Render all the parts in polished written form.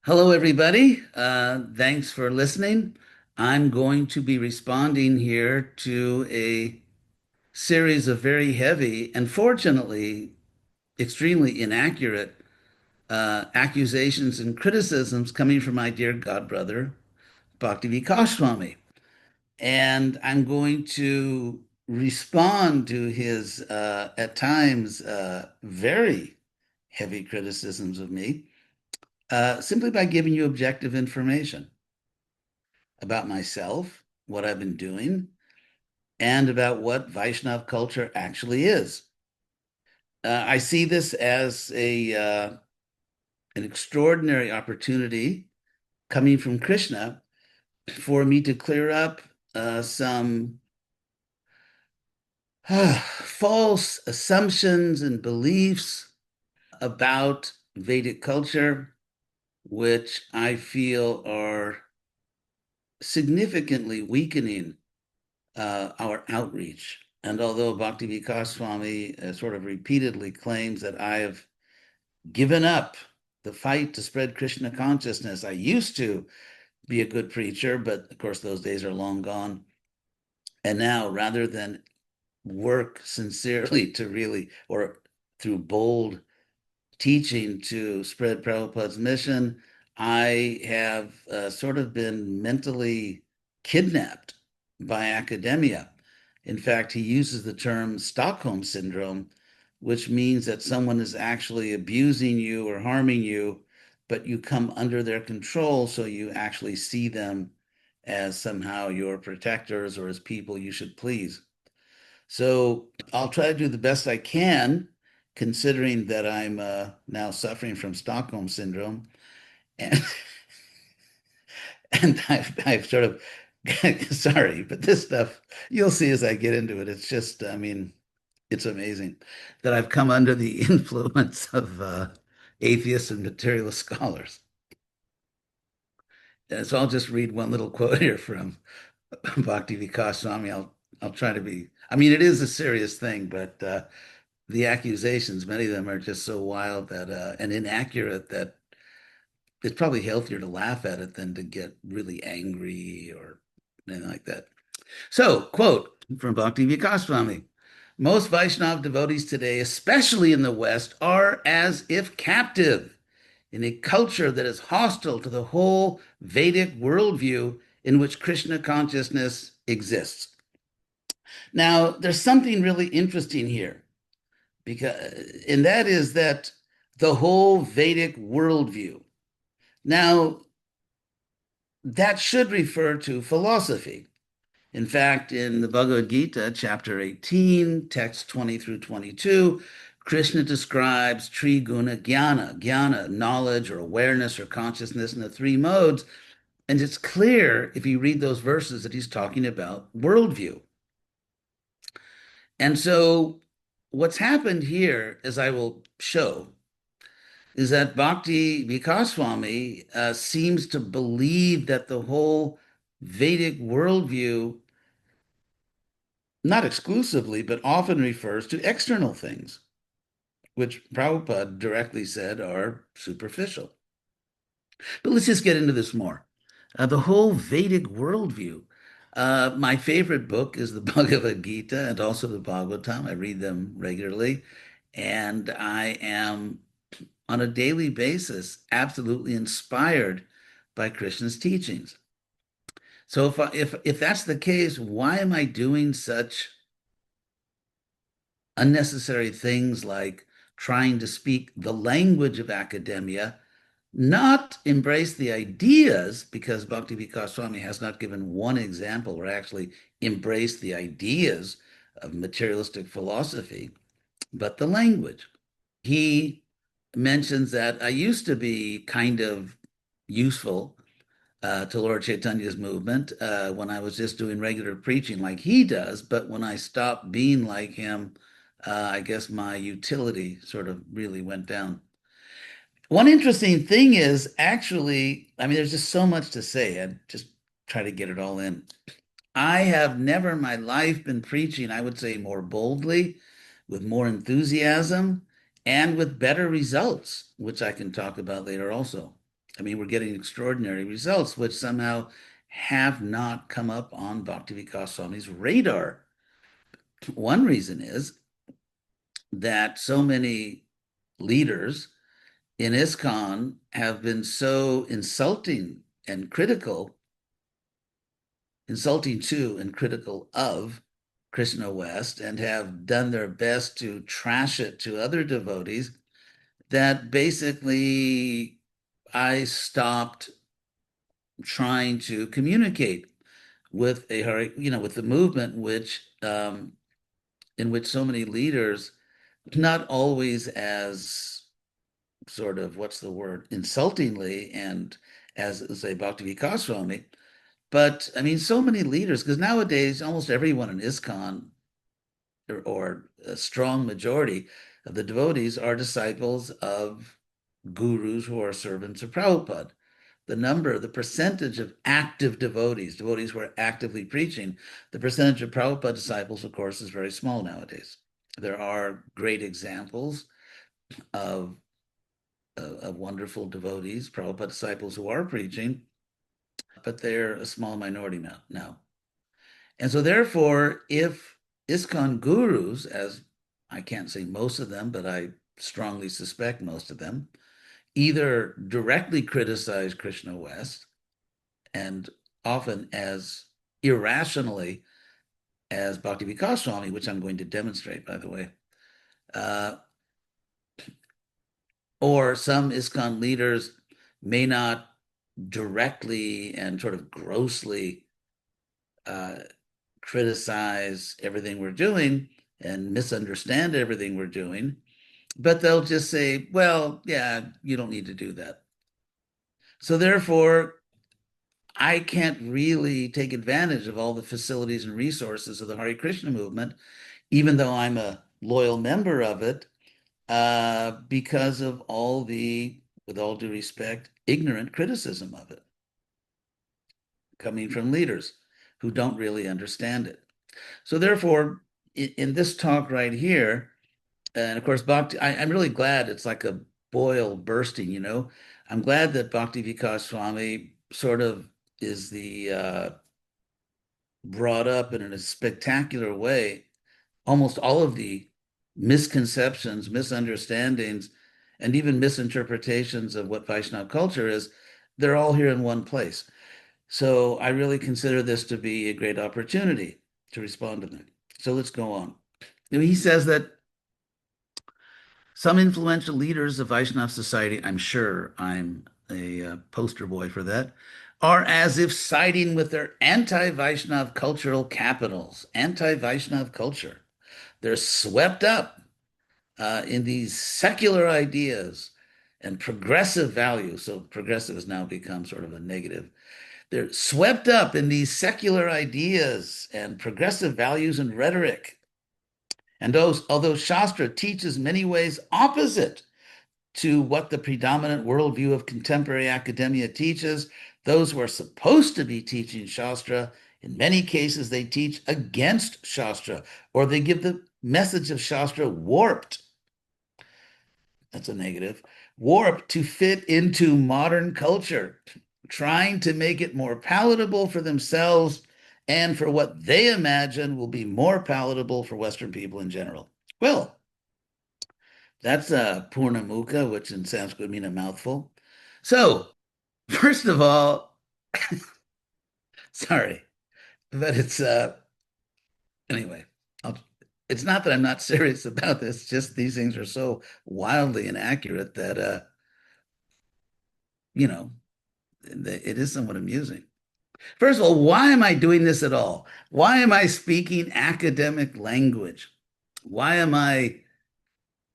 Hello, everybody. Thanks for listening. I'm going to be responding here to a series of very heavy and fortunately extremely inaccurate accusations and criticisms coming from my dear godbrother, Bhakti Vikasa Swami. And I'm going to respond to his, at times, very heavy criticisms of me simply by giving you objective information about myself, what I've been doing, and about what Vaishnav culture actually is. I see this as an extraordinary opportunity coming from Krishna for me to clear up some false assumptions and beliefs about Vedic culture, which I feel are significantly weakening our outreach. And although Bhakti Vikasa Swami sort of repeatedly claims that I have given up the fight to spread Krishna consciousness, I used to be a good preacher, but of course those days are long gone. And now, rather than work sincerely to really, or through bold teaching to spread Prabhupada's mission, I have sort of been mentally kidnapped by academia. In fact, he uses the term Stockholm syndrome, which means that someone is actually abusing you or harming you, but you come under their control, so you actually see them as somehow your protectors or as people you should please. So I'll try to do the best I can, considering that I'm now suffering from Stockholm syndrome, and and I've sort of sorry, but this stuff you'll see as I get into it. It's just, I mean, it's amazing that I've come under the influence of atheists and materialist scholars. And so I'll just read one little quote here from Bhakti Vikasa Swami. I'll try to be. I mean, it is a serious thing, but the accusations, many of them are just so wild that and inaccurate that it's probably healthier to laugh at it than to get really angry or anything like that. So, quote from Bhakti Vikasa Swami. Most Vaishnav devotees today, especially in the West, are as if captive in a culture that is hostile to the whole Vedic worldview in which Krishna consciousness exists. Now, there's something really interesting here, and that is that the whole Vedic worldview. Now, that should refer to philosophy. In fact, in the Bhagavad Gita, chapter 18, text 20 through 22, Krishna describes Triguna Jnana, jnana, knowledge or awareness or consciousness in the three modes. And it's clear if you read those verses that he's talking about worldview. And so what's happened here, as I will show, is that Bhakti Vikaswami seems to believe that the whole Vedic worldview, not exclusively, but often refers to external things, which Prabhupada directly said are superficial. But let's just get into this more. The whole Vedic worldview. My favorite book is the Bhagavad Gita and also the Bhagavatam. I read them regularly, and I am on a daily basis absolutely inspired by Krishna's teachings. So if that's the case, why am I doing such unnecessary things like trying to speak the language of academia, not embrace the ideas, because Bhakti Vikasa Swami has not given one example or actually embraced the ideas of materialistic philosophy, but the language. He mentions that I used to be kind of useful to Lord Chaitanya's movement when I was just doing regular preaching like he does. But when I stopped being like him, I guess my utility sort of really went down. One interesting thing is actually, I mean, there's just so much to say. I just try to get it all in. I have never in my life been preaching, I would say, more boldly, with more enthusiasm, and with better results, which I can talk about later also. I mean, we're getting extraordinary results, which somehow have not come up on Bhakti Vikasa Swami's radar. One reason is that so many leaders in ISKCON have been so and critical, insulting to and critical of Krishna West, and have done their best to trash it to other devotees, that basically I stopped trying to communicate with with the movement, in which so many leaders, not always as sort of, what's the word, insultingly, and as say Bhakti Vikasa Swami, but I mean so many leaders, because nowadays almost everyone in ISKCON, or a strong majority of the devotees, are disciples of gurus who are servants of Prabhupada. The percentage of active devotees, devotees who are actively preaching, the percentage of Prabhupada disciples, of course, is very small nowadays. There are great examples of wonderful devotees, Prabhupada disciples who are preaching, but they're a small minority now. And so therefore, if ISKCON gurus, as I can't say most of them, but I strongly suspect most of them, either directly criticize Krishna West, and often as irrationally as Bhakti Vikasa Swami, which I'm going to demonstrate, by the way, uh, or some ISKCON leaders may not directly and sort of grossly uh, criticize everything we're doing and misunderstand everything we're doing, but they'll just say, well, yeah, you don't need to do that. So therefore, I can't really take advantage of all the facilities and resources of the Hare Krishna movement, even though I'm a loyal member of it, because of all the, with all due respect, ignorant criticism of it coming from leaders who don't really understand it. So therefore, in this talk right here, and of course, I'm really glad it's like a boil bursting, you know. I'm glad that Bhakti Vikas Swami sort of is the brought up in a spectacular way almost all of the misconceptions, misunderstandings, and even misinterpretations of what Vaishnava culture is. They're all here in one place. So I really consider this to be a great opportunity to respond to them. So let's go on. He says that some influential leaders of Vaishnava society, I'm sure I'm a poster boy for that, are as if siding with their anti-Vaishnav cultural capitals, anti-Vaishnav culture. They're swept up in these secular ideas and progressive values. So progressive has now become sort of a negative. They're swept up in these secular ideas and progressive values and rhetoric. And although Shastra teaches many ways opposite to what the predominant worldview of contemporary academia teaches, those who are supposed to be teaching Shastra, in many cases, they teach against Shastra, or they give the message of Shastra warped. That's a negative. Warped to fit into modern culture, trying to make it more palatable for themselves and for what they imagine will be more palatable for Western people in general. Well, that's a Purnamukha, which in Sanskrit means a mouthful. So, first of all, sorry, but it's anyway. I'll, it's not that I'm not serious about this; just these things are so wildly inaccurate that you know it is somewhat amusing. First of all, why am I doing this at all? Why am I speaking academic language? Why am I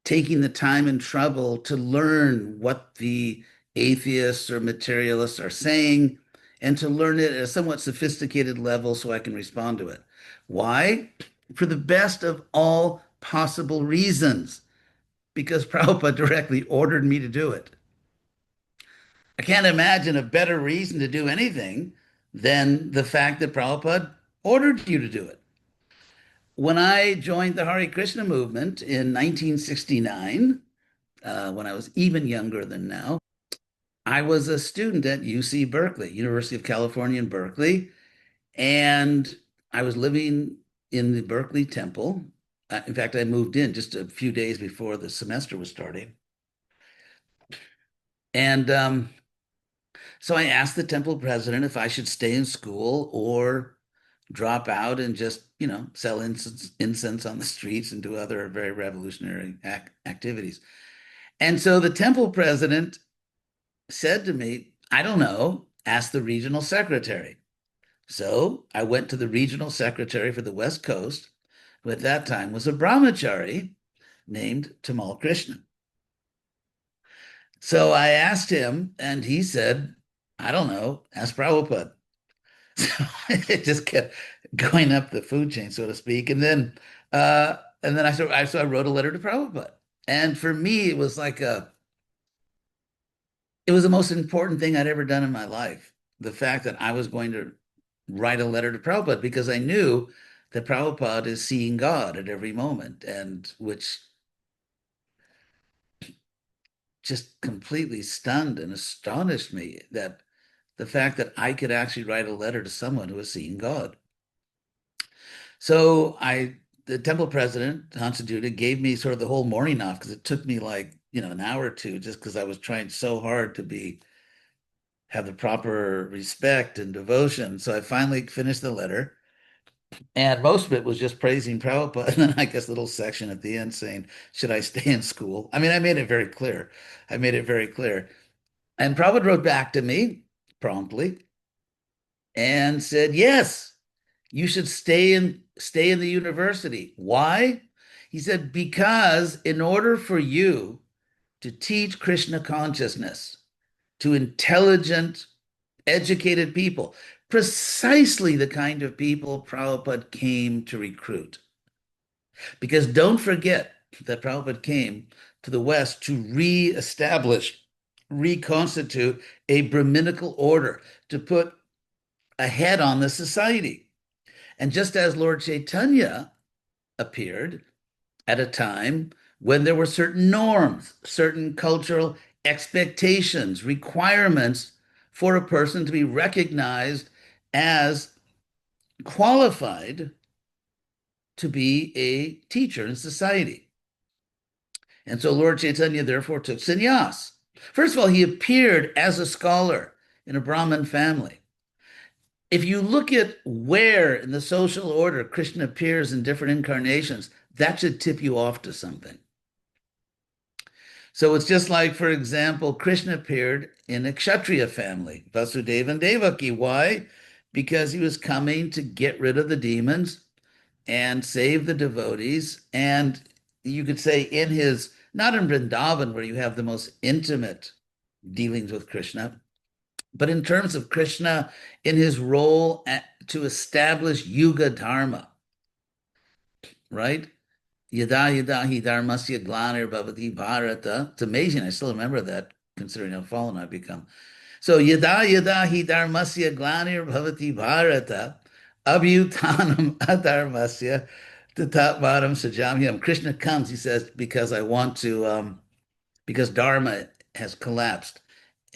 taking the time and trouble to learn what the atheists or materialists are saying and to learn it at a somewhat sophisticated level so I can respond to it? Why? For the best of all possible reasons, because Prabhupada directly ordered me to do it. I can't imagine a better reason to do anything than the fact that Prabhupada ordered you to do it. When I joined the Hare Krishna movement in 1969, when I was even younger than now, I was a student at UC Berkeley, University of California in Berkeley, and I was living in the Berkeley Temple. In fact, I moved in just a few days before the semester was starting. And so I asked the temple president if I should stay in school or drop out and just, sell incense on the streets and do other very revolutionary activities. And so the temple president said to me, I don't know, ask the regional secretary. So I went to the regional secretary for the West Coast, who at that time was a brahmachari named Tamal Krishna. So I asked him, and he said, I don't know, ask Prabhupada. So it just kept going up the food chain, so to speak. And then I wrote a letter to Prabhupada. And for me, it was the most important thing I'd ever done in my life. The fact that I was going to write a letter to Prabhupada because I knew that Prabhupada is seeing God at every moment, and which just completely stunned and astonished me that the fact that I could actually write a letter to someone who was seeing God. So the temple president, Hansaduta, gave me sort of the whole morning off because it took me like, an hour or two just because I was trying so hard to have the proper respect and devotion. So I finally finished the letter. And most of it was just praising Prabhupada. And then I guess a little section at the end saying, should I stay in school? I mean, I made it very clear. I made it very clear. And Prabhupada wrote back to me promptly and said, yes, you should stay in the university. Why? He said, because in order for you to teach Krishna consciousness to intelligent, educated people, precisely the kind of people Prabhupada came to recruit. Because don't forget that Prabhupada came to the West to reestablish, reconstitute a Brahminical order, to put a head on the society. And just as Lord Chaitanya appeared at a time when there were certain norms, certain cultural expectations, requirements for a person to be recognized as qualified to be a teacher in society. And so Lord Chaitanya therefore took sannyas. First of all, he appeared as a scholar in a Brahmin family. If you look at where in the social order Krishna appears in different incarnations, that should tip you off to something. So it's just like, for example, Krishna appeared in a Kshatriya family, Vasudeva and Devaki. Why? Because he was coming to get rid of the demons and save the devotees. And you could say not in Vrindavan, where you have the most intimate dealings with Krishna, but in terms of Krishna in his role to establish Yuga Dharma, right? Yada yada hi dharmasya glanir bhavati bharata. It's amazing. I still remember that, considering how fallen I've become. So yada yada hi dharmasya glanir bhavati bharata abhyutanam adharmasya tatatvaram sajamyam. Krishna comes, he says, because I want to, because dharma has collapsed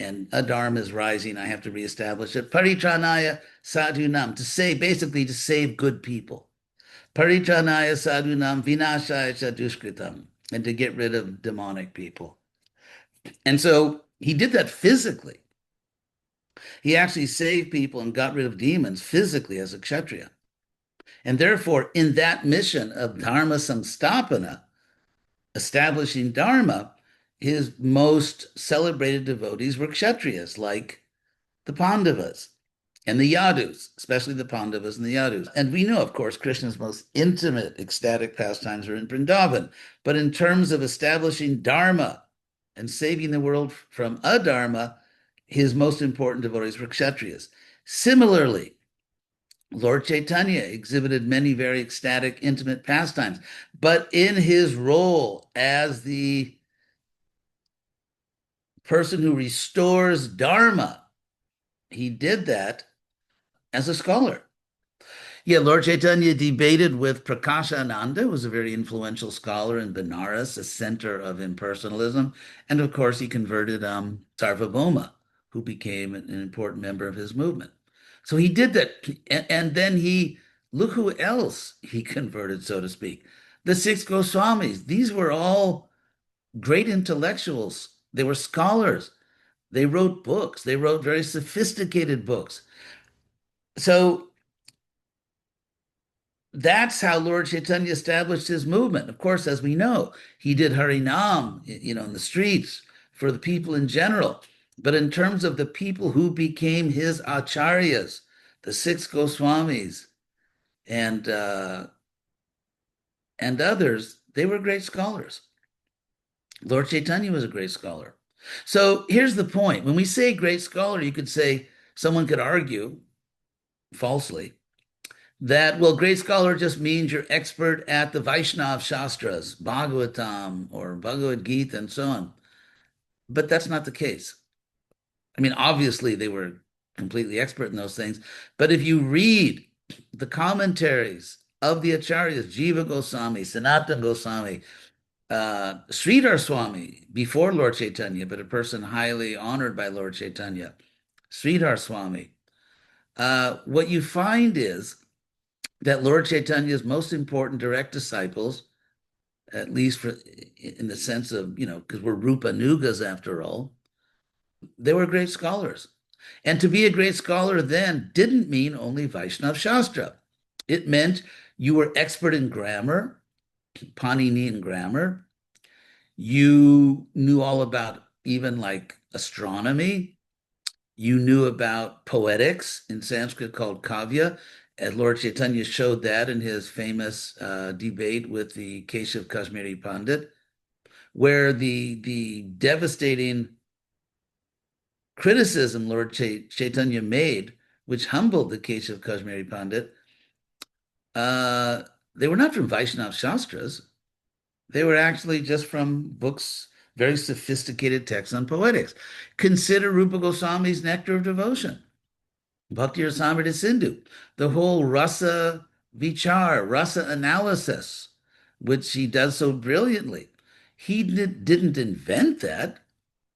and adharma is rising. I have to reestablish it. Paritranaya sadhunam, basically to save good people. Paritranaya sadhunam vinashaya chadushkritam, and to get rid of demonic people. And so he did that physically. He actually saved people and got rid of demons physically as a kshatriya. And therefore, in that mission of dharma samstapana, establishing dharma, his most celebrated devotees were kshatriyas, like the Pandavas and the Yadus, especially the Pandavas and the Yadus. And we know, of course, Krishna's most intimate ecstatic pastimes are in Vrindavan. But in terms of establishing dharma and saving the world from adharma, his most important devotees were kshatriyas. Similarly, Lord Chaitanya exhibited many very ecstatic, intimate pastimes, but in his role as the person who restores dharma, he did that as a scholar. Yeah, Lord Chaitanya debated with Prakashananda, who was a very influential scholar in Benares, a center of impersonalism. And of course, he converted Sarvabhauma, who became an important member of his movement. So he did that. And then look who else he converted, so to speak. The six Goswamis. These were all great intellectuals. They were scholars. They wrote books. They wrote very sophisticated books. So that's how Lord Chaitanya established his movement. Of course, as we know, he did Harinam, in the streets for the people in general. But in terms of the people who became his acharyas, the six Goswamis and and others, they were great scholars. Lord Chaitanya was a great scholar. So here's the point. When we say great scholar, you could say someone could argue falsely that, well, great scholar just means you're expert at the Vaishnav Shastras, Bhagavatam or Bhagavad Gita and so on. But that's not the case. I mean, obviously they were completely expert in those things. But if you read the commentaries of the Acharyas, Jiva Goswami, Sanatana Goswami, Sridhar Swami, before Lord Chaitanya, but a person highly honored by Lord Chaitanya, Sridhar Swami, what you find is that Lord Chaitanya's most important direct disciples, at least in the sense of, because we're Rupa Nugas after all, they were great scholars. And to be a great scholar then didn't mean only Vaishnav Shastra. It meant you were expert in grammar, Paninian grammar. You knew all about even like astronomy. You knew about poetics in Sanskrit called kavya. And Lord Chaitanya showed that in his famous debate with the Keshav Kashmiri Pandit, where the devastating criticism Lord Chaitanya made, which humbled the Keshav Kashmiri Pandit, they were not from Vaishnav Shastras. They were actually just from books, very sophisticated texts on poetics. Consider Rupa Goswami's Nectar of Devotion, Bhakti Rasamrita Sindhu, the whole rasa vichar, rasa analysis, which he does so brilliantly. He didn't invent that.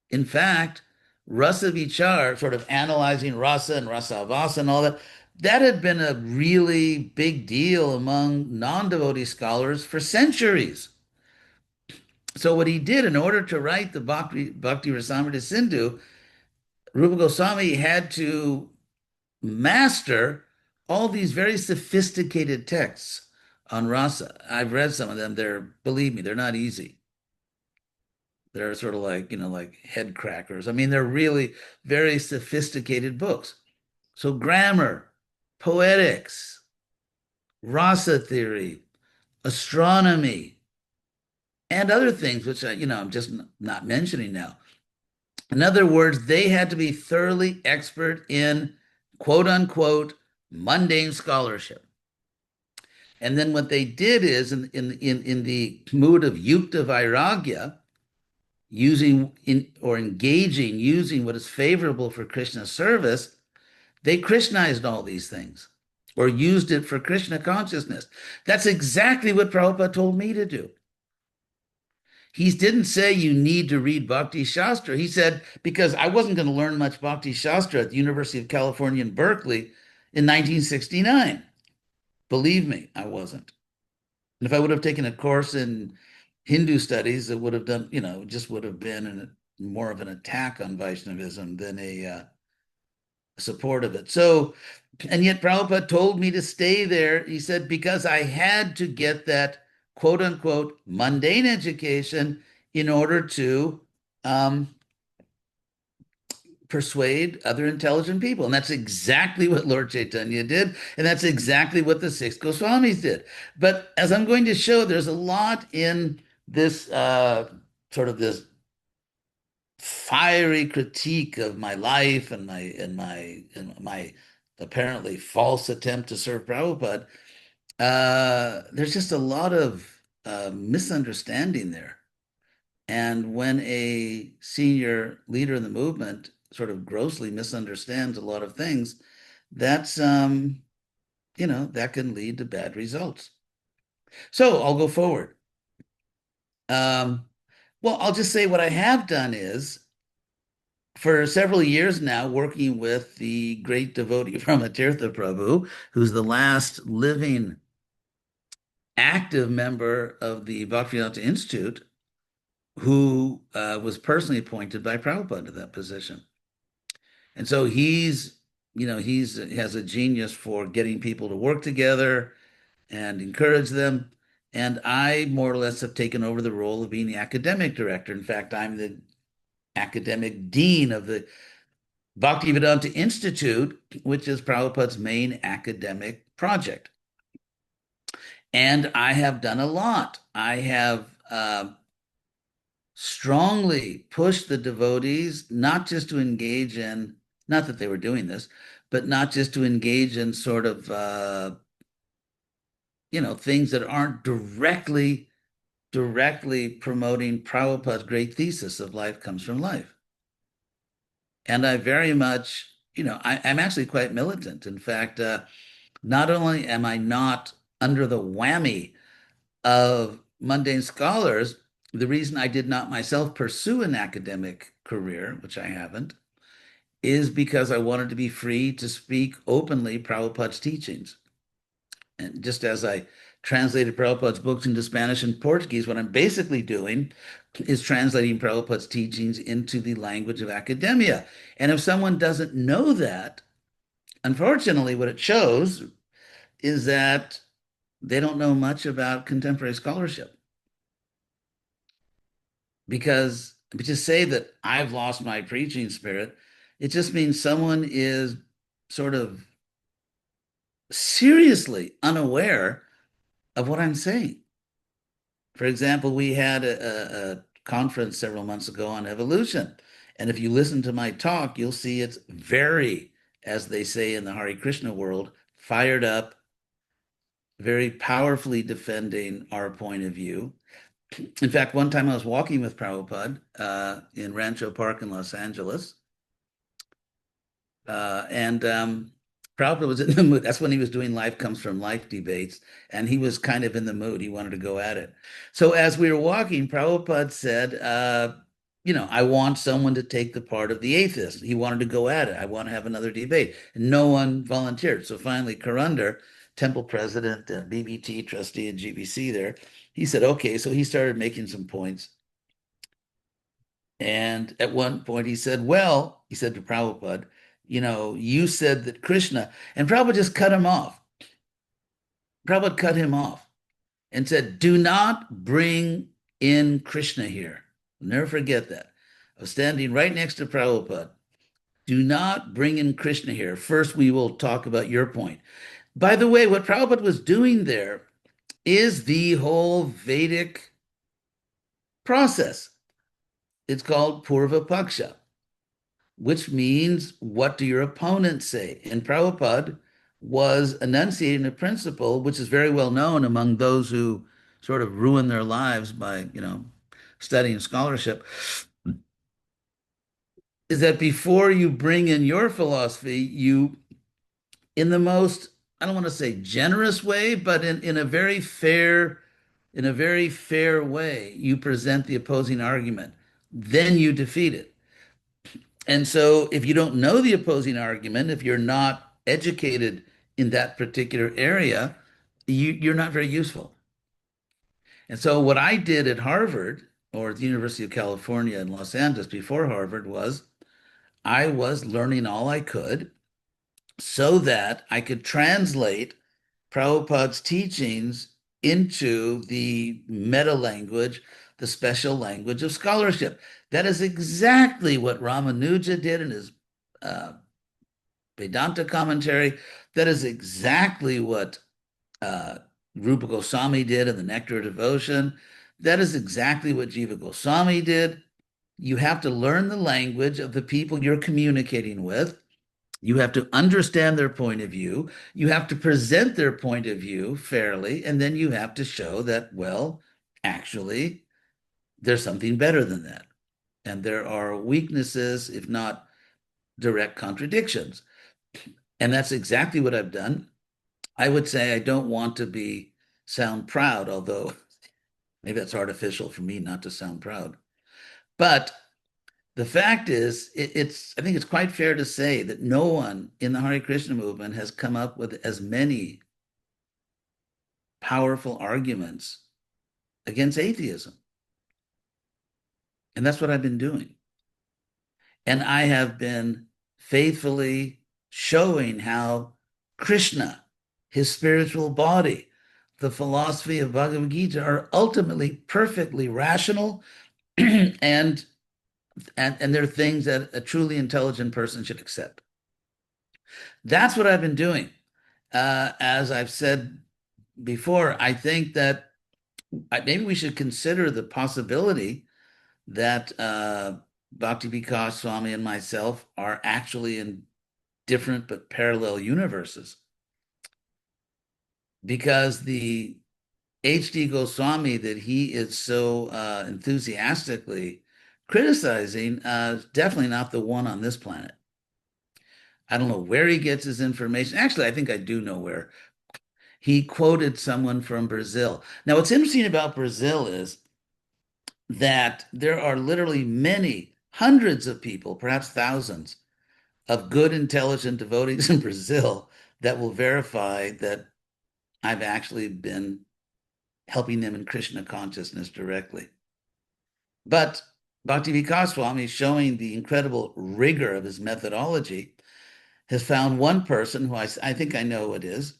In fact, rasa vichar, sort of analyzing rasa and rasavasa and all that, that had been a really big deal among non-devotee scholars for centuries. So what he did in order to write the Bhakti Rasamrita Sindhu, Rupa Goswami had to master all these very sophisticated texts on rasa. I've read some of them. Believe me, they're not easy. They're sort of like, like head crackers. I mean, they're really very sophisticated books. So grammar, poetics, rasa theory, astronomy, and other things, which I'm just not mentioning now. In other words, they had to be thoroughly expert in quote unquote mundane scholarship. And then what they did is in the mood of yukta vairagya, using what is favorable for Krishna service, they Krishnized all these things or used it for Krishna consciousness. That's exactly what Prabhupada told me to do. He didn't say you need to read Bhakti Shastra. He said, because I wasn't going to learn much Bhakti Shastra at the University of California in Berkeley in 1969. Believe me, I wasn't. And if I would have taken a course in Hindu studies, it would have done, just would have been more of an attack on Vaishnavism than a support of it. So, and yet Prabhupada told me to stay there. He said, because I had to get that quote unquote mundane education in order to persuade other intelligent people. And that's exactly what Lord Chaitanya did. And that's exactly what the six Goswamis did. But as I'm going to show, there's a lot in this sort of this fiery critique of my life and my apparently false attempt to serve Prabhupada. There's just a lot of misunderstanding there. And when a senior leader in the movement sort of grossly misunderstands a lot of things, that's that can lead to bad results. So I'll go forward. Well, I'll just say what I have done is for several years now working with the great devotee from Tirtha Prabhu, who's the last living active member of the Bhaktivedanta Institute, who was personally appointed by Prabhupada to that position. And so he's has a genius for getting people to work together and encourage them. And I more or less have taken over the role of being the academic director. In fact, I'm the academic dean of the Bhaktivedanta Institute, which is Prabhupada's main academic project. And I have done a lot. I have strongly pushed the devotees not just to engage in, not that they were doing this, but not just to engage in sort of, things that aren't directly promoting Prabhupada's great thesis of life comes from life. And I very much, I'm actually quite militant. In fact, not only am I not under the whammy of mundane scholars, the reason I did not myself pursue an academic career, which I haven't, is because I wanted to be free to speak openly Prabhupada's teachings. And just as I translated Prabhupada's books into Spanish and Portuguese, what I'm basically doing is translating Prabhupada's teachings into the language of academia. And if someone doesn't know that, unfortunately, what it shows is that they don't know much about contemporary scholarship. Because to say that I've lost my preaching spirit, it just means someone is sort of seriously unaware of what I'm saying. For example, we had a conference several months ago on evolution. And if you listen to my talk, you'll see it's very, as they say in the Hare Krishna world, fired up, very powerfully defending our point of view. In fact, one time I was walking with Prabhupada in Rancho Park in Los Angeles, and Prabhupada was in the mood. That's when he was doing Life Comes from Life debates, and he was kind of in the mood. He wanted to go at it. So as we were walking, Prabhupada said, I want someone to take the part of the atheist. He wanted to go at it. I want to have another debate. And no one volunteered. So finally, Karandar, temple president, BBT trustee, and GBC there, he said, okay. So he started making some points. And at one point he said, well, he said to Prabhupada, you said that Krishna, and Prabhupada just cut him off. Prabhupada cut him off and said, do not bring in Krishna here. I'll never forget that. I was standing right next to Prabhupada. Do not bring in Krishna here. First, we will talk about your point. By the way, what Prabhupada was doing there is the whole Vedic process. It's called Purva Paksha, which means, what do your opponents say? And Prabhupada was enunciating a principle which is very well known among those who sort of ruin their lives by, studying scholarship, is that before you bring in your philosophy, you, in the most, I don't want to say generous way, but in a very fair way, you present the opposing argument. Then you defeat it. And so if you don't know the opposing argument, if you're not educated in that particular area, you're not very useful. And so what I did at Harvard or at the University of California in Los Angeles before Harvard was I was learning all I could so that I could translate Prabhupada's teachings into the meta language, the special language of scholarship. That is exactly what Ramanuja did in his uh, Vedanta commentary. That is exactly what uh, Rupa Goswami did in the Nectar of Devotion. That is exactly what Jiva Goswami did. You have to learn the language of the people you're communicating with. You have to understand their point of view. You have to present their point of view fairly. And then you have to show that, well, actually, there's something better than that. And there are weaknesses, if not direct contradictions. And that's exactly what I've done. I would say I don't want to sound proud, although maybe that's artificial for me not to sound proud. But the fact is, I think it's quite fair to say that no one in the Hare Krishna movement has come up with as many powerful arguments against atheism. And that's what I've been doing. And I have been faithfully showing how Krishna, his spiritual body, the philosophy of Bhagavad Gita are ultimately perfectly rational and they're things that a truly intelligent person should accept. That's what I've been doing. As I've said before, I think that maybe we should consider the possibility that Bhakti Vikasa Swami and myself are actually in different but parallel universes. Because the H.D. Goswami that he is so enthusiastically criticizing is definitely not the one on this planet. I don't know where he gets his information. Actually, I think I do know where. He quoted someone from Brazil. Now, what's interesting about Brazil is that there are literally many, hundreds of people, perhaps thousands, of good, intelligent devotees in Brazil that will verify that I've actually been helping them in Krishna consciousness directly. But Bhakti Vikasa Swami, showing the incredible rigor of his methodology, has found one person who I think I know who it is.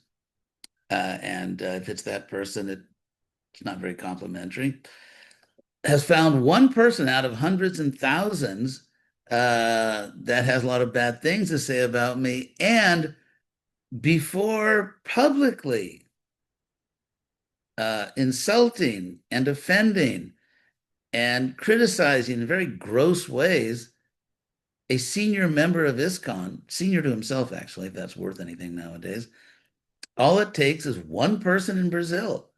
And if it's that person, it's not very complimentary. Has found one person out of hundreds and thousands that has a lot of bad things to say about me. And before publicly insulting and offending and criticizing in very gross ways a senior member of ISKCON, senior to himself, actually, if that's worth anything nowadays, all it takes is one person in Brazil,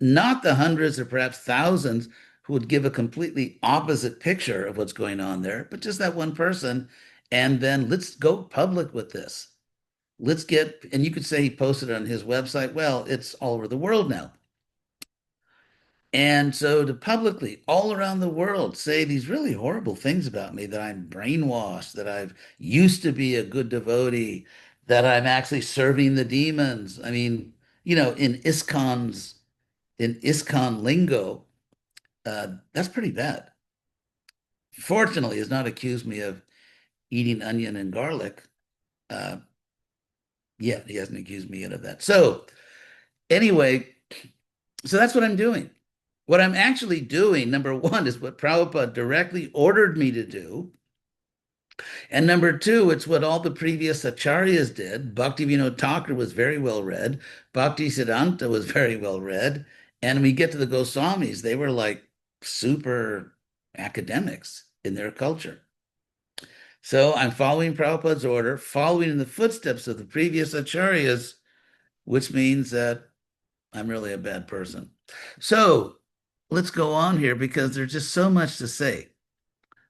not the hundreds or perhaps thousands who would give a completely opposite picture of what's going on there, but just that one person. And then let's go public with this. Let's get, and you could say he posted it on his website. Well, it's all over the world now. And so to publicly, all around the world, say these really horrible things about me, that I'm brainwashed, that I've used to be a good devotee, that I'm actually serving the demons. I mean, in ISKCON lingo, that's pretty bad. Fortunately, he's not accused me of eating onion and garlic. Uh, yeah, he hasn't accused me yet of that. So anyway, so that's what I'm doing. What I'm actually doing, number one, is what Prabhupada directly ordered me to do. And number two, it's what all the previous acharyas did. Bhaktivinoda Thakur was very well read. Bhakti Siddhanta was very well read. And we get to the Goswamis, they were like super academics in their culture. So I'm following Prabhupada's order, following in the footsteps of the previous acharyas, which means that I'm really a bad person. So let's go on here because there's just so much to say.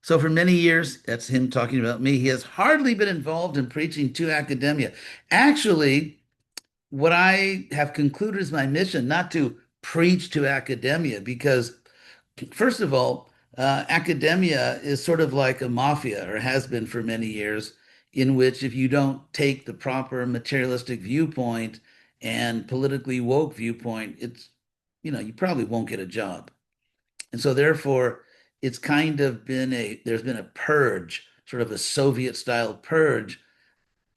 So for many years, that's him talking about me, he has hardly been involved in preaching to academia. Actually, what I have concluded is my mission, not to preach to academia, because first of all, academia is sort of like a mafia, or has been for many years, in which if you don't take the proper materialistic viewpoint and politically woke viewpoint, you probably won't get a job. And so therefore, it's kind of there's been a purge, sort of a Soviet style purge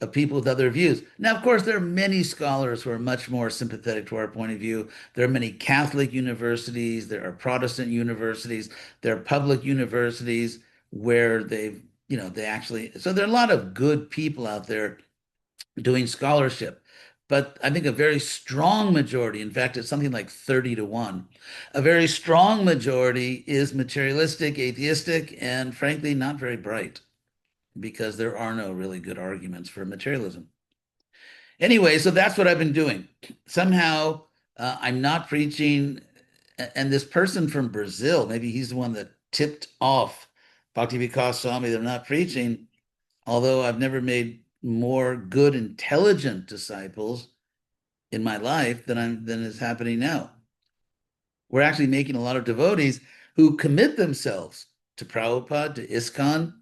of people with other views. Now, of course, there are many scholars who are much more sympathetic to our point of view. There are many Catholic universities, there are Protestant universities, there are public universities where they actually, so there are a lot of good people out there doing scholarship. But I think a very strong majority, in fact, it's something like 30 to 1, a very strong majority is materialistic, atheistic, and frankly, not very bright because there are no really good arguments for materialism. Anyway, so that's what I've been doing. Somehow, I'm not preaching, and this person from Brazil, maybe he's the one that tipped off Bhakti Vikasa Swami that I'm not preaching, although I've never made more good, intelligent disciples in my life than is happening now. We're actually making a lot of devotees who commit themselves to Prabhupada, to ISKCON.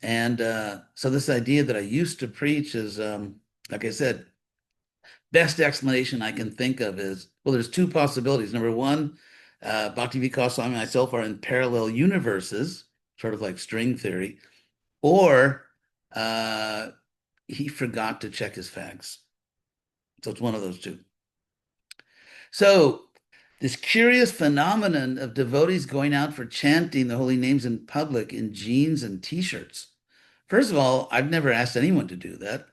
And so this idea that I used to preach is, like I said, best explanation I can think of is, well, there's two possibilities. Number one, Bhakti Vikasa Swami and myself are in parallel universes, sort of like string theory, or uh, he forgot to check his facts. So it's one of those two. So this curious phenomenon of devotees going out for chanting the holy names in public in jeans and t-shirts. First of all, I've never asked anyone to do that.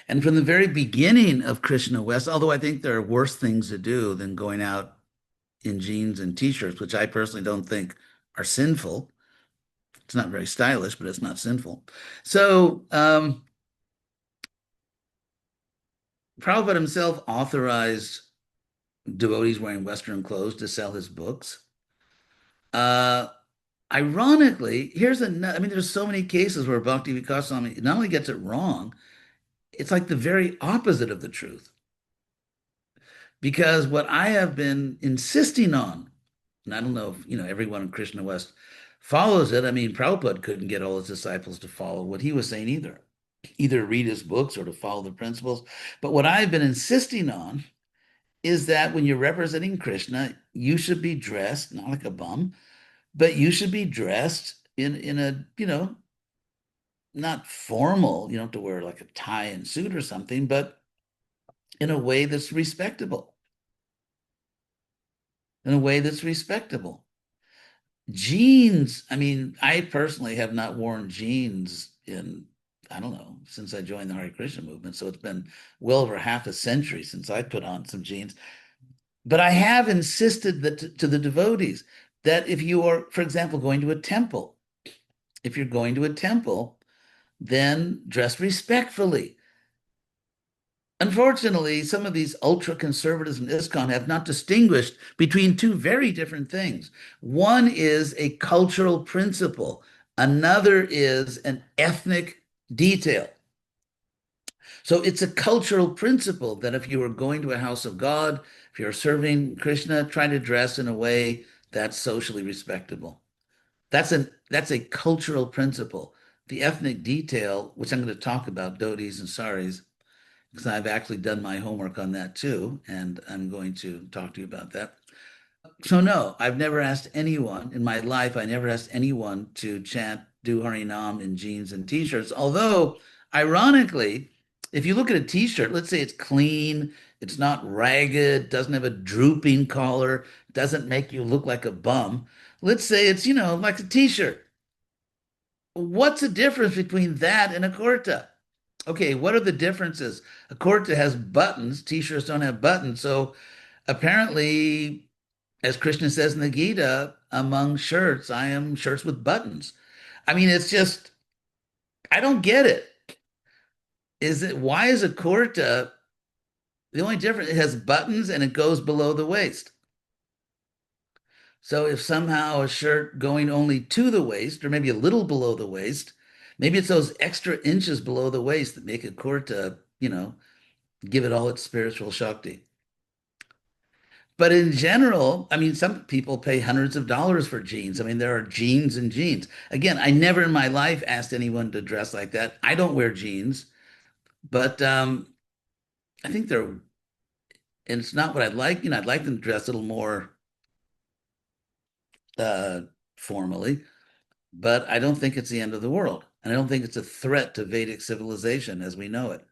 And from the very beginning of Krishna West, although I think there are worse things to do than going out in jeans and t-shirts, which I personally don't think are sinful. It's not very stylish, but it's not sinful. So Prabhupada himself authorized devotees wearing Western clothes to sell his books. Uh, Ironically, I mean, there's so many cases where Bhakti Vikasa Swami not only gets it wrong, it's like the very opposite of the truth. Because what I have been insisting on, and I don't know if, everyone in Krishna West follows it. I mean, Prabhupada couldn't get all his disciples to follow what he was saying either read his books or to follow the principles. But what I've been insisting on is that when you're representing Krishna, you should be dressed, not like a bum, but you should be dressed in a, not formal, you don't have to wear like a tie and suit or something, but in a way that's respectable, in a way that's respectable. Jeans, I mean, I personally have not worn jeans in, I don't know, since I joined the Hare Krishna movement. So it's been well over half a century since I put on some jeans. But I have insisted that to the devotees that if you are, for example, going to a temple, if you're going to a temple, then dress respectfully. Unfortunately, some of these ultra conservatives in ISKCON have not distinguished between two very different things. One is a cultural principle, another is an ethnic detail. So it's a cultural principle that if you are going to a house of God, if you're serving Krishna, try to dress in a way that's socially respectable. That's a cultural principle. The ethnic detail, which I'm going to talk about, dhotis and saris, because I've actually done my homework on that too, and I'm going to talk to you about that. So no, I've never asked anyone in my life, I never asked anyone to chant Do Harinam in jeans and t-shirts. Although, ironically, if you look at a t-shirt, let's say it's clean, it's not ragged, doesn't have a drooping collar, doesn't make you look like a bum. Let's say it's, like a t-shirt. What's the difference between that and a kurta? Okay, what are the differences? A kurta has buttons, t-shirts don't have buttons. So apparently, as Krishna says in the Gita, among shirts, I am shirts with buttons. I mean, it's just, I don't get it. Why is a kurta the only difference? It has buttons and it goes below the waist. So if somehow a shirt going only to the waist, or maybe a little below the waist, maybe it's those extra inches below the waist that make a kurta, give it all its spiritual shakti. But in general, I mean, some people pay hundreds of dollars for jeans. I mean, there are jeans and jeans. Again, I never in my life asked anyone to dress like that. I don't wear jeans, but I think and it's not what I'd like. I'd like them to dress a little more uh, formally, but I don't think it's the end of the world. And I don't think it's a threat to Vedic civilization as we know it.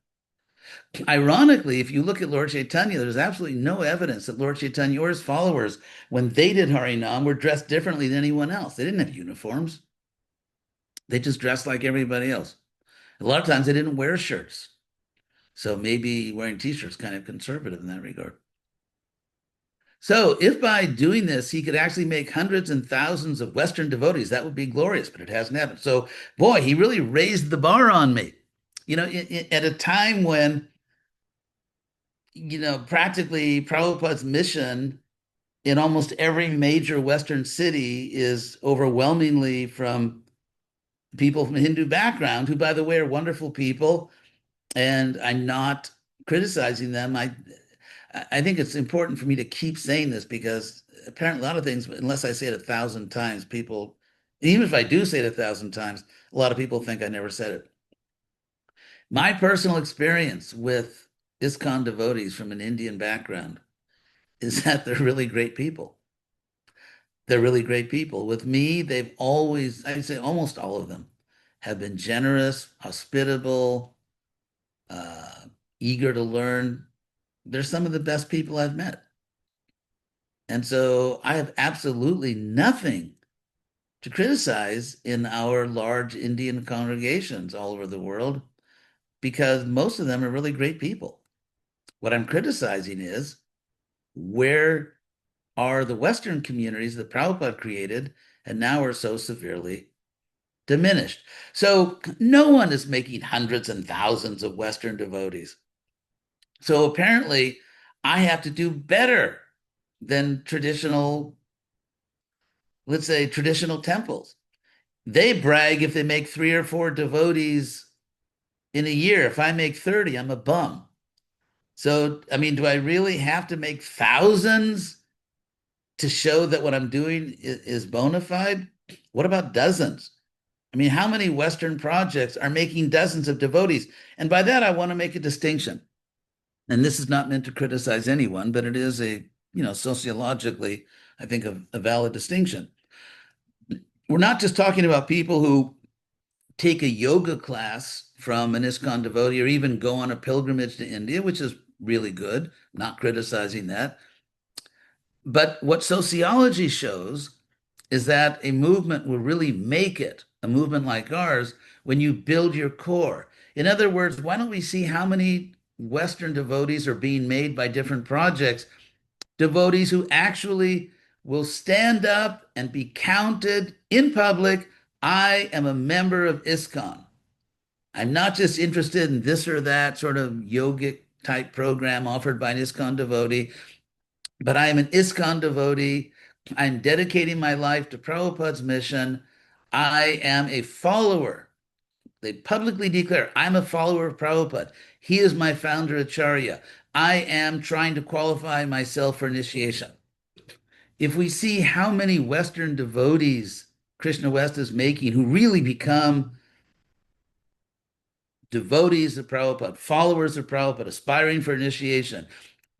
Ironically, if you look at Lord Chaitanya, there's absolutely no evidence that Lord Chaitanya or his followers, when they did Harinam, were dressed differently than anyone else. They didn't have uniforms. They just dressed like everybody else. A lot of times they didn't wear shirts. So maybe wearing t-shirts kind of conservative in that regard. So if by doing this he could actually make hundreds and thousands of Western devotees, that would be glorious, but it hasn't happened. So boy, he really raised the bar on me. At a time when practically Prabhupada's mission in almost every major Western city is overwhelmingly from people from a Hindu background, who, by the way, are wonderful people. And I'm not criticizing them. I think it's important for me to keep saying this because apparently a lot of things, unless I say it 1,000 times, people, even if I do say it 1,000 times, a lot of people think I never said it. My personal experience with ISKCON devotees from an Indian background is that they're really great people. They're really great people. With me, they've always, I'd say almost all of them, have been generous, hospitable, uh, eager to learn. They're some of the best people I've met. And so I have absolutely nothing to criticize in our large Indian congregations all over the world because most of them are really great people. What I'm criticizing is where are the Western communities that Prabhupada created and now are so severely diminished. So no one is making hundreds and thousands of Western devotees. So apparently I have to do better than traditional, let's say, traditional temples. They brag if they make 3 or 4 devotees in a year. If I make 30, I'm a bum. So, I mean, do I really have to make thousands to show that what I'm doing is bona fide? What about dozens? I mean, how many Western projects are making dozens of devotees? And by that, I want to make a distinction. And this is not meant to criticize anyone, but it is a, sociologically, I think, a valid distinction. We're not just talking about people who take a yoga class from an ISKCON devotee or even go on a pilgrimage to India, which is really good, not criticizing that. But what sociology shows is that a movement will really make it, a movement like ours, when you build your core. In other words, why don't we see how many Western devotees are being made by different projects? Devotees who actually will stand up and be counted in public. I am a member of ISKCON. I'm not just interested in this or that sort of yogic type program offered by an ISKCON devotee, but I am an ISKCON devotee. I'm dedicating my life to Prabhupada's mission. I am a follower. They publicly declare, I'm a follower of Prabhupada. He is my founder acharya. I am trying to qualify myself for initiation. If we see how many Western devotees Krishna West is making who really become devotees of Prabhupada, followers of Prabhupada, aspiring for initiation,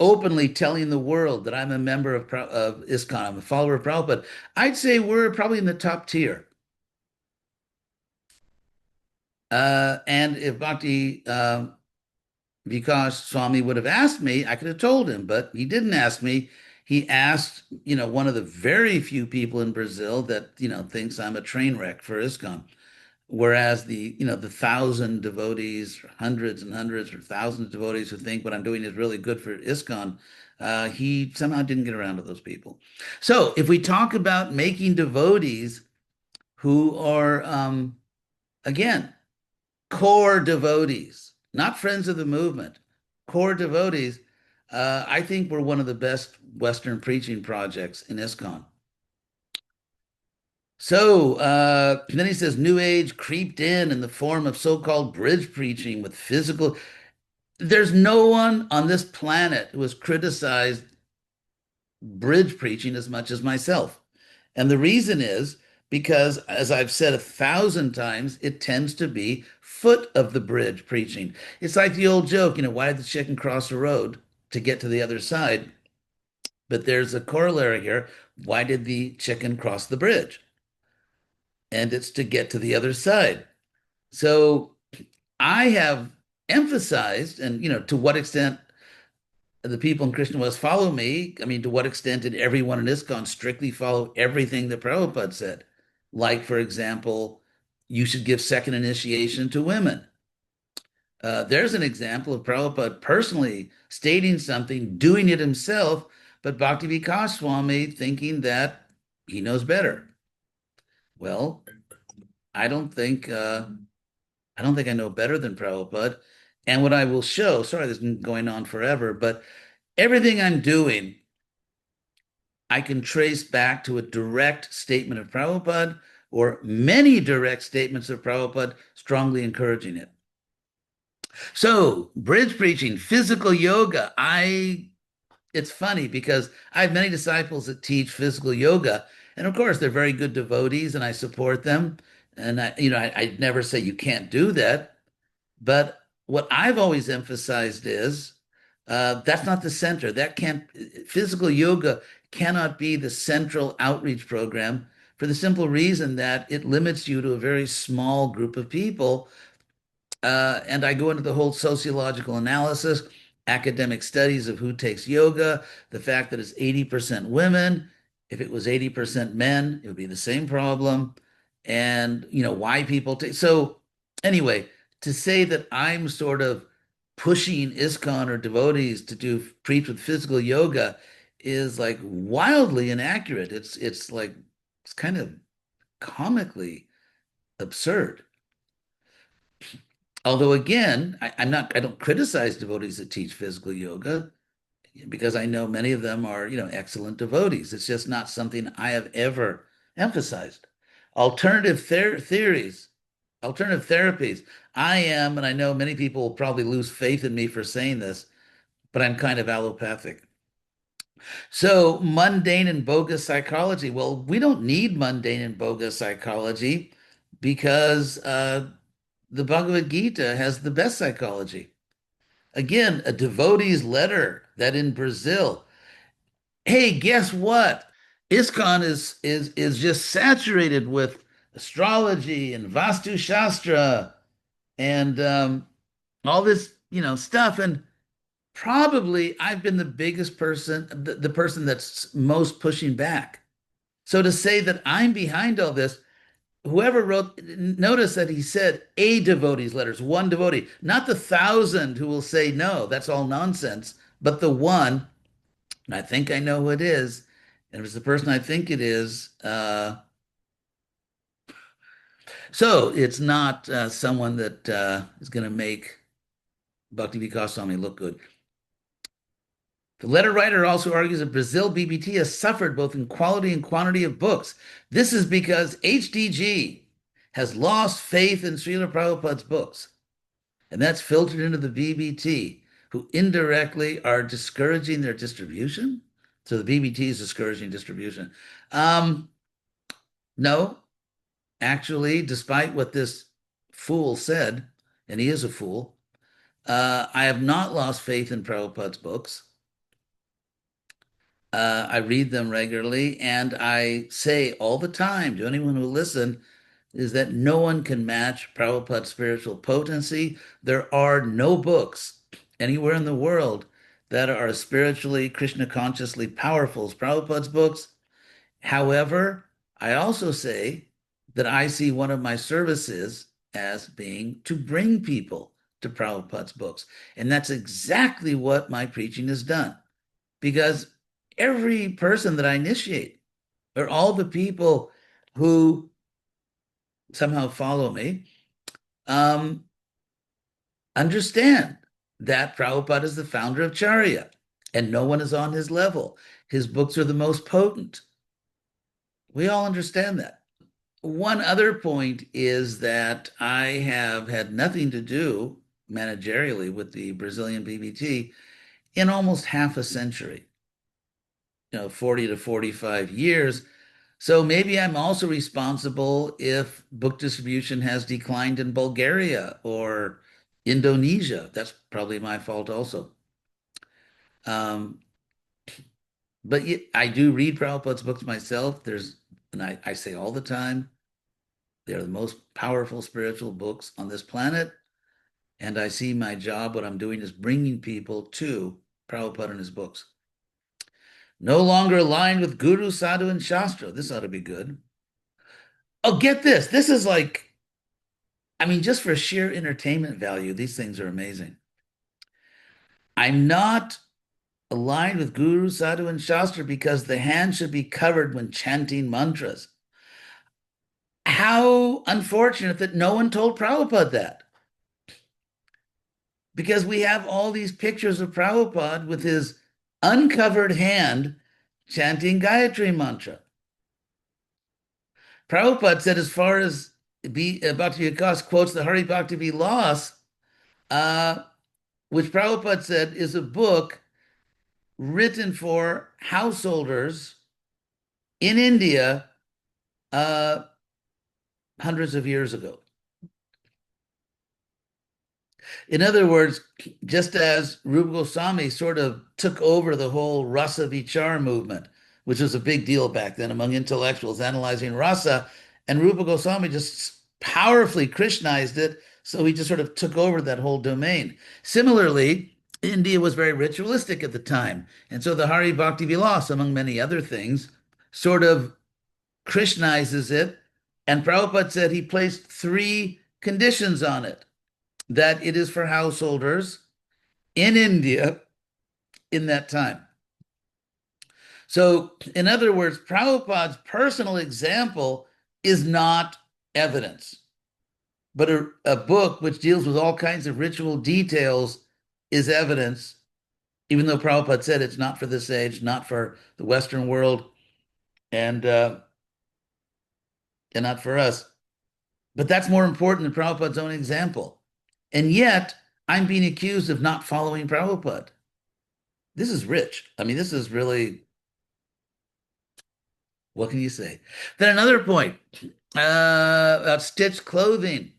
openly telling the world that I'm a member of ISKCON, I'm a follower of Prabhupada, I'd say we're probably in the top tier. And if Bhakti Vikas Swami would have asked me, I could have told him, but he didn't ask me. He asked, one of the very few people in Brazil that, thinks I'm a train wreck for ISKCON. Whereas the 1,000 devotees, hundreds and hundreds or thousands of devotees who think what I'm doing is really good for ISKCON, he somehow didn't get around to those people. So if we talk about making devotees who are, again, core devotees, not friends of the movement, core devotees, I think we're one of the best Western preaching projects in ISKCON. So then he says, New Age creeped in the form of so-called bridge preaching with physical. There's no one on this planet who has criticized bridge preaching as much as myself. And the reason is because, as I've said 1,000 times, it tends to be foot of the bridge preaching. It's like the old joke, why did the chicken cross the road to get to the other side? But there's a corollary here. Why did the chicken cross the bridge? And it's to get to the other side. So I have emphasized, and to what extent the people in Krishna West follow me. I mean, to what extent did everyone in ISKCON strictly follow everything that Prabhupada said? Like, for example, you should give second initiation to women. There's an example of Prabhupada personally stating something, doing it himself, but Bhakti Vikasa Swami thinking that he knows better. Well, I don't think I don't think I know better than Prabhupada. And what I will show, sorry, this has been going on forever, but everything I'm doing, I can trace back to a direct statement of Prabhupada or many direct statements of Prabhupada strongly encouraging it. So, bridge preaching, physical yoga, I it's funny because I have many disciples that teach physical yoga, and of course they're very good devotees, and I support them. And I never say you can't do that, but what I've always emphasized is that's not the center. That can't Physical yoga cannot be the central outreach program for the simple reason that it limits you to a very small group of people, and I go into the whole sociological analysis, academic studies of who takes yoga, the fact that it's 80% women. If it was 80% men, it would be the same problem. And, why people take. So, anyway, to say that I'm sort of pushing ISKCON or devotees to do preach with physical yoga is like wildly inaccurate. It's like, it's kind of comically absurd. Although again, I don't criticize devotees that teach physical yoga because I know many of them are, excellent devotees. It's just not something I have ever emphasized. Alternative theories, alternative therapies. I am, and I know many people will probably lose faith in me for saying this, but I'm kind of allopathic. So mundane and bogus psychology. Well, we don't need mundane and bogus psychology because the Bhagavad Gita has the best psychology. Again, a devotee's letter that in Brazil, hey, guess what? ISKCON is just saturated with astrology and Vastu Shastra and all this, stuff. And probably I've been the biggest person, the person that's most pushing back. So to say that I'm behind all this, whoever wrote, notice that he said a devotee's letters, one devotee, not the thousand who will say no, that's all nonsense, but the one, and I think I know who it is, and if it's the person I think it is, so it's not someone that is going to make Bhakti Vikasa Swami look good. The letter writer also argues that Brazil BBT has suffered both in quality and quantity of books. This is because HDG has lost faith in Srila Prabhupada's books, and that's filtered into the BBT, who indirectly are discouraging their distribution. So the BBT is discouraging distribution. Um, no, actually, despite what this fool said, and he is a fool, I have not lost faith in Prabhupada's books. I read them regularly, and I say all the time to anyone who will listen is that no one can match Prabhupada's spiritual potency. There are no books anywhere in the world that are spiritually, Krishna consciously powerful as Prabhupada's books. However, I also say that I see one of my services as being to bring people to Prabhupada's books. And that's exactly what my preaching has done. Because every person that I initiate, or all the people who somehow follow me, um, understand that Prabhupada is the founder of Charya, and no one is on his level. His books are the most potent. We all understand that. One other point is that I have had nothing to do managerially with the Brazilian BBT in almost half a century, 40 to 45 years. So maybe I'm also responsible if book distribution has declined in Bulgaria or Indonesia. That's probably my fault also. Um, but I do read Prabhupada's books myself. And I say all the time, they're the most powerful spiritual books on this planet. And I see my job, what I'm doing is bringing people to Prabhupada and his books. No longer aligned with Guru, Sadhu, and Shastra. This ought to be good. Oh, get this. This is like, I mean, just for sheer entertainment value, these things are amazing. I'm not aligned with Guru, Sadhu, and Shastra because the hand should be covered when chanting mantras. How unfortunate that no one told Prabhupada that. Because we have all these pictures of Prabhupada with his uncovered hand chanting Gayatri mantra. Prabhupada said, as far as Bhakti Vikas quotes the Hari Bhakti Vilas, which Prabhupada said is a book written for householders in India uh, hundreds of years ago. In other words, just as Rupa Goswami sort of took over the whole rasa vichar movement, which was a big deal back then among intellectuals analyzing rasa, and Rupa Goswami just powerfully Krishnized it, so he just sort of took over that whole domain. Similarly, India was very ritualistic at the time, and so the Hari Bhakti Vilas, among many other things, sort of Krishnizes it, and Prabhupada said he placed three conditions on it that it is for householders in India in that time. So, in other words, Prabhupada's personal example is not evidence, but a book which deals with all kinds of ritual details is evidence, even though Prabhupada said it's not for this age, not for the Western world, and uh, and not for us. But that's more important than Prabhupada's own example. And yet, I'm being accused of not following Prabhupada. This is rich. I mean, this is really, what can you say? Then another point about stitched clothing.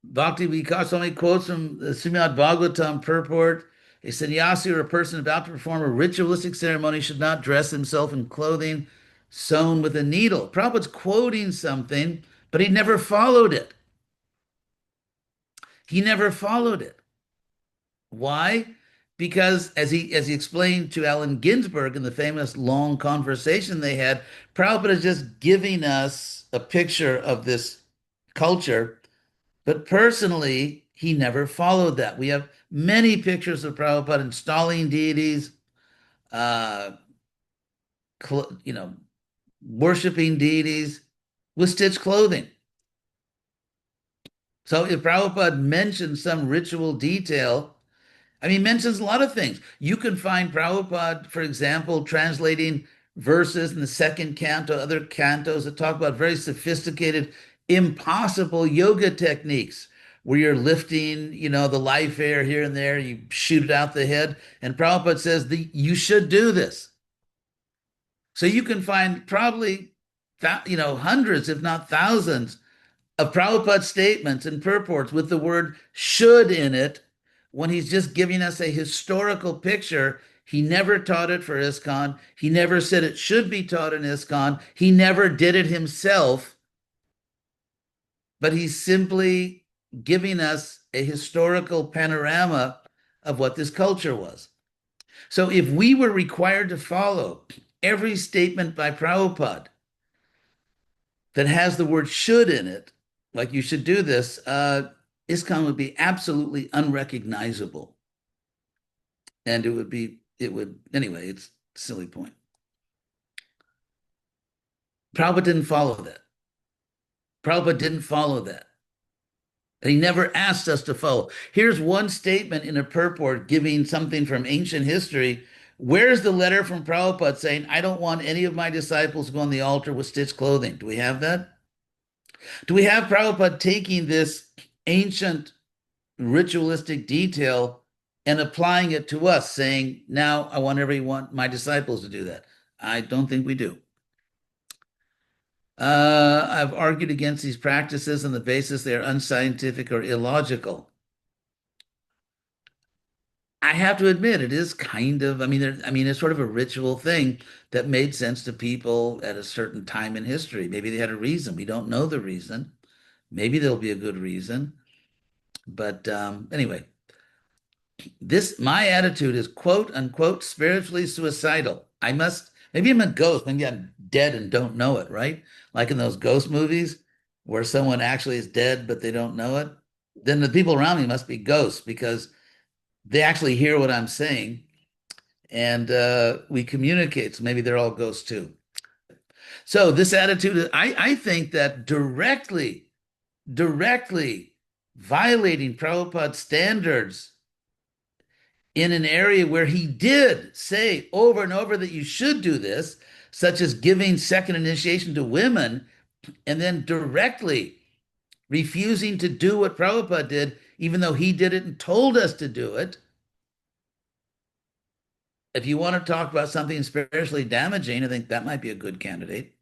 Bhakti Vikasa Swami quotes from the Srimad Bhagavatam purport. A sannyasi or a person about to perform a ritualistic ceremony should not dress himself in clothing sewn with a needle. Prabhupada's quoting something, but he never followed it. He never followed it. Why? Because as he explained to Allen Ginsberg in the famous long conversation they had, Prabhupada is just giving us a picture of this culture, but personally, he never followed that. We have many pictures of Prabhupada installing deities, uh, you know, worshiping deities with stitched clothing. So if Prabhupada mentions some ritual detail, I mean, he mentions a lot of things. You can find Prabhupada, for example, translating verses in the second canto, other cantos that talk about very sophisticated, impossible yoga techniques where you're lifting, the life air here and there, you shoot it out the head. And Prabhupada says you should do this. So you can find probably, hundreds, if not thousands, of Prabhupada's statements and purports with the word should in it when he's just giving us a historical picture. He never taught it for ISKCON. He never said it should be taught in ISKCON. He never did it himself, but he's simply giving us a historical panorama of what this culture was. So if we were required to follow every statement by Prabhupada that has the word should in it, like you should do this, ISKCON would be absolutely unrecognizable. And anyway, it's a silly point. Prabhupada didn't follow that. Prabhupada didn't follow that. And he never asked us to follow. Here's one statement in a purport giving something from ancient history. Where's the letter from Prabhupada saying, I don't want any of my disciples to go on the altar with stitched clothing? Do we have that? Do we have Prabhupada taking this ancient ritualistic detail and applying it to us, saying, now I want everyone, my disciples to do that? I don't think we do. I've argued against these practices on the basis they are unscientific or illogical. I have to admit, it is kind of, it's sort of a ritual thing that made sense to people at a certain time in history. Maybe they had a reason. We don't know the reason. Maybe there'll be a good reason. But anyway, my attitude is quote unquote spiritually suicidal. Maybe I'm a ghost, maybe I'm dead and don't know it, right? Like in those ghost movies where someone actually is dead but they don't know it. Then the people around me must be ghosts because they actually hear what I'm saying and we communicate. So maybe they're all ghosts too. So this attitude, I think that directly violating Prabhupada's standards in an area where he did say over and over that you should do this, such as giving second initiation to women, and then directly refusing to do what Prabhupada did, even though he did it and told us to do it. if you want to talk about something spiritually damaging, I think that might be a good candidate.